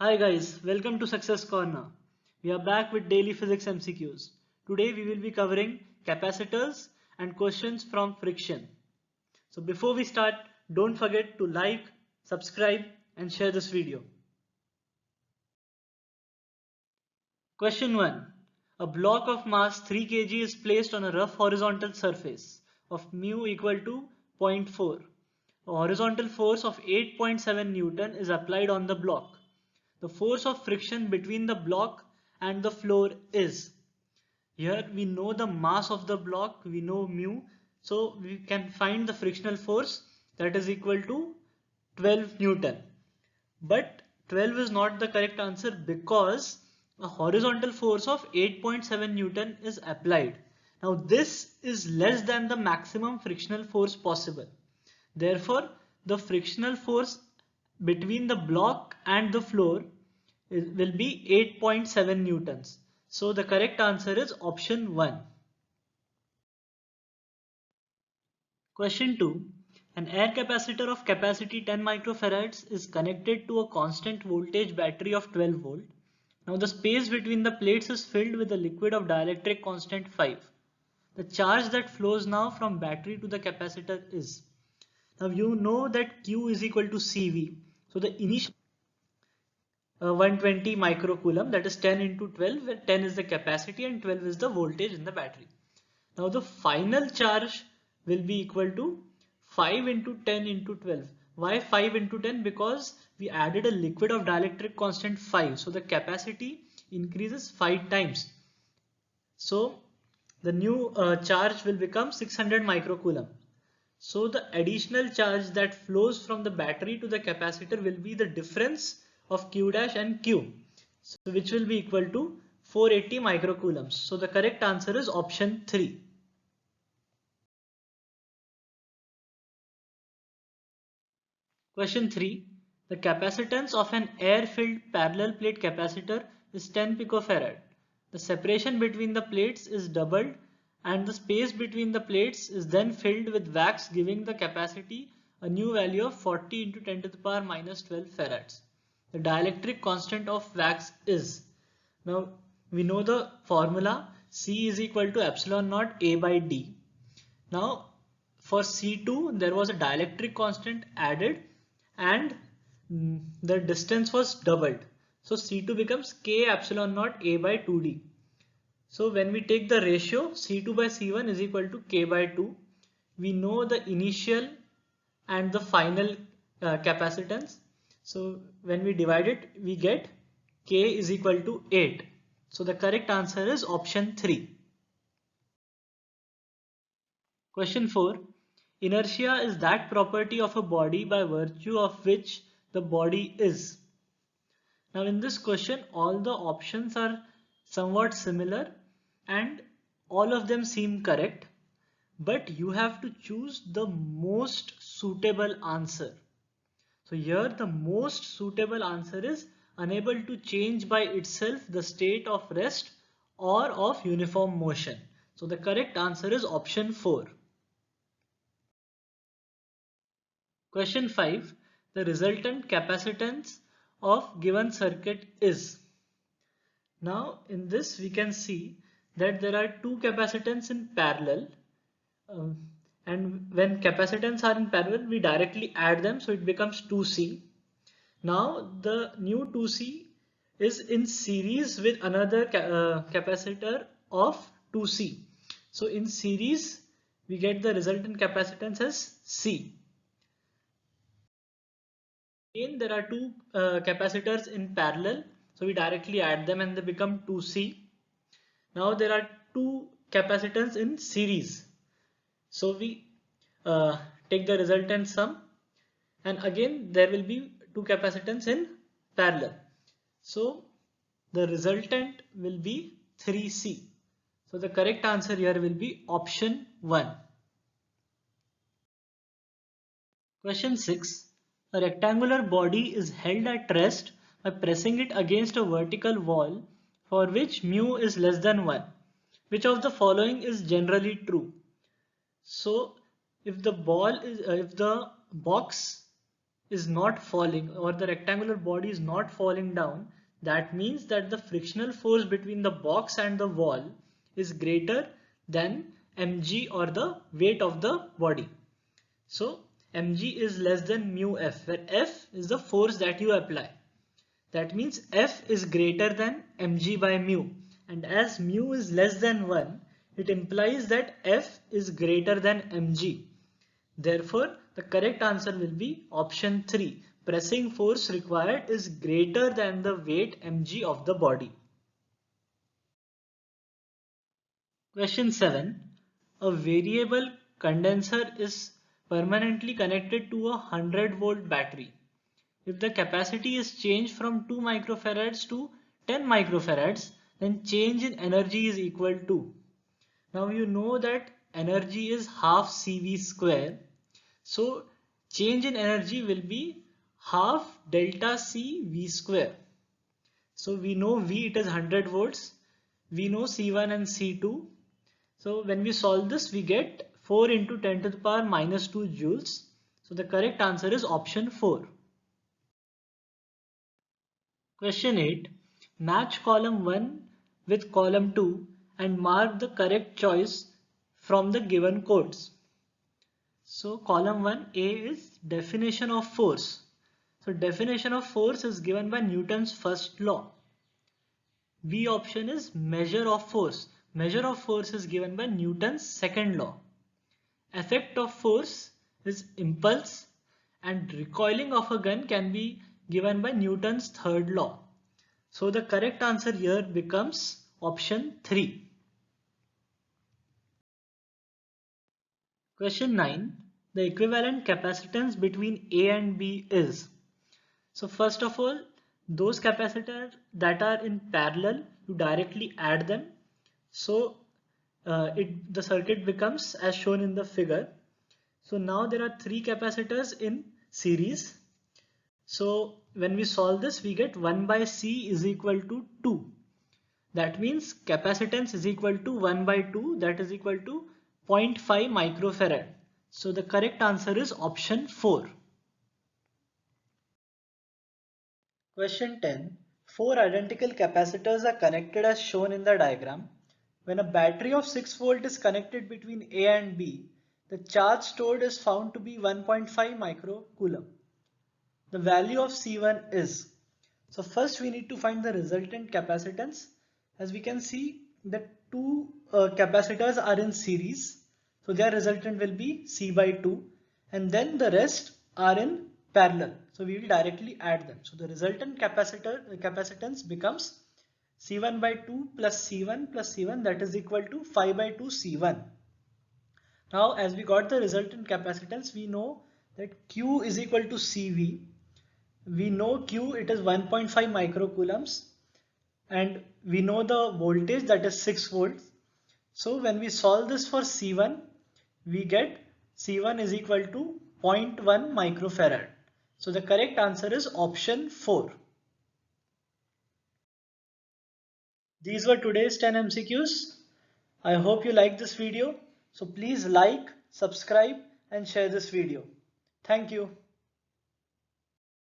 Hi guys, welcome to Success Corner. We are back with daily physics MCQs. Today we will be covering capacitors and questions from friction. So before we start, don't forget to like, subscribe and share this video. Question 1. A block of mass 3 kg is placed on a rough horizontal surface of mu equal to zero point 0.4. A horizontal force of 8.7 Newton is applied on the block. The force of friction between the block and the floor is. Here we know the mass of the block, we know mu, so we can find the frictional force that is equal to 12 Newton. But 12 is not the correct answer because a horizontal force of 8.7 Newton is applied. Now this is less than the maximum frictional force possible. Therefore, the frictional force between the block and the floor will be 8.7 Newtons. So the correct answer is option 1. Question 2. An air capacitor of capacity 10 microfarads is connected to a constant voltage battery of 12 volt. Now the space between the plates is filled with a liquid of dielectric constant 5. The charge that flows now from battery to the capacitor is. Now you know that Q is equal to CV. So the initial 120 microcoulomb, that is 10 into 12, where 10 is the capacity and 12 is the voltage in the battery. Now the final charge will be equal to 5 into 10 into 12. Why 5 into 10? Because we added a liquid of dielectric constant 5. So the capacity increases 5 times. So the new charge will become 600 microcoulomb. So the additional charge that flows from the battery to the capacitor will be the difference of Q dash and Q, so which will be equal to 480 microcoulombs. So the correct answer is option 3. Question 3. The capacitance of an air-filled parallel plate capacitor is 10 picofarad. The separation between the plates is doubled and the space between the plates is then filled with wax, giving the capacity a new value of 40 into 10 to the power minus 12 farads. The dielectric constant of wax is. Now we know the formula. C is equal to epsilon naught A by D. Now for C2 there was a dielectric constant added and the distance was doubled. So C2 becomes K epsilon naught A by 2D. So when we take the ratio C2 by C1 is equal to K by 2, we know the initial and the final capacitance. So when we divide it, we get K is equal to 8. So the correct answer is option 3. Question 4. Inertia is that property of a body by virtue of which the body is. Now in this question, all the options are somewhat similar and all of them seem correct, but you have to choose the most suitable answer. So here the most suitable answer is unable to change by itself the state of rest or of uniform motion. So the correct answer is option 4. Question 5. The resultant capacitance of given circuit is. Now in this we can see that there are two capacitance in parallel, and when capacitance are in parallel we directly add them, so it becomes 2C. Now the new 2C is in series with another capacitor of 2C. So in series we get the resultant capacitance as C. Again, there are two capacitors in parallel, so we directly add them and they become 2C. Now there are two capacitors in series, so we take the resultant sum, and again there will be two capacitors in parallel. So the resultant will be 3C. So the correct answer here will be option 1. Question 6. A rectangular body is held at rest by pressing it against a vertical wall for which mu is less than 1. Which of the following is generally true? So if the box is not falling, or the rectangular body is not falling down, that means that the frictional force between the box and the wall is greater than mg, or the weight of the body. So mg is less than mu f, where f is the force that you apply. That means f is greater than mg by mu, and as mu is less than 1, it implies that f is greater than mg. Therefore, the correct answer will be option 3. Pressing force required is greater than the weight mg of the body. Question 7. A variable condenser is permanently connected to a 100-volt battery. If the capacity is changed from 2 microfarads to 10 microfarads, then change in energy is equal to. Now you know that energy is half CV square. So change in energy will be half delta C V square. So we know V, it is 100 volts. We know C1 and C2. So when we solve this, we get 4 into 10 to the power minus 2 joules. So the correct answer is option 4. Question 8. Match column 1 with column 2 and mark the correct choice from the given codes. So column 1A is definition of force. So definition of force is given by Newton's first law. B option is measure of force. Measure of force is given by Newton's second law. Effect of force is impulse, and recoiling of a gun can be given by Newton's third law. So the correct answer here becomes option 3. Question 9. The equivalent capacitance between A and B is. So first of all, those capacitors that are in parallel, you directly add them. So the circuit becomes as shown in the figure. So now there are 3 capacitors in series. So when we solve this, we get 1 by C is equal to 2. That means capacitance is equal to 1 by 2, that is equal to 0.5 microfarad. So the correct answer is option 4. Question 10. 4 identical capacitors are connected as shown in the diagram. When a battery of 6 volt is connected between A and B, the charge stored is found to be 1.5 microcoulomb. The value of C1 is. So first we need to find the resultant capacitance. As we can see that 2 capacitors are in series. So their resultant will be C by 2, and then the rest are in parallel. So we will directly add them. So the resultant capacitance becomes C1 by 2 plus C1, that is equal to 5 by 2 C1. Now as we got the resultant capacitance, we know that Q is equal to CV. We know Q, it is 1.5 microcoulombs, and we know the voltage, that is 6 volts. So when we solve this for C1, we get C1 is equal to 0.1 microfarad. So the correct answer is option 4. These were today's 10 MCQs. I hope you liked this video. So please like, subscribe and share this video. Thank you.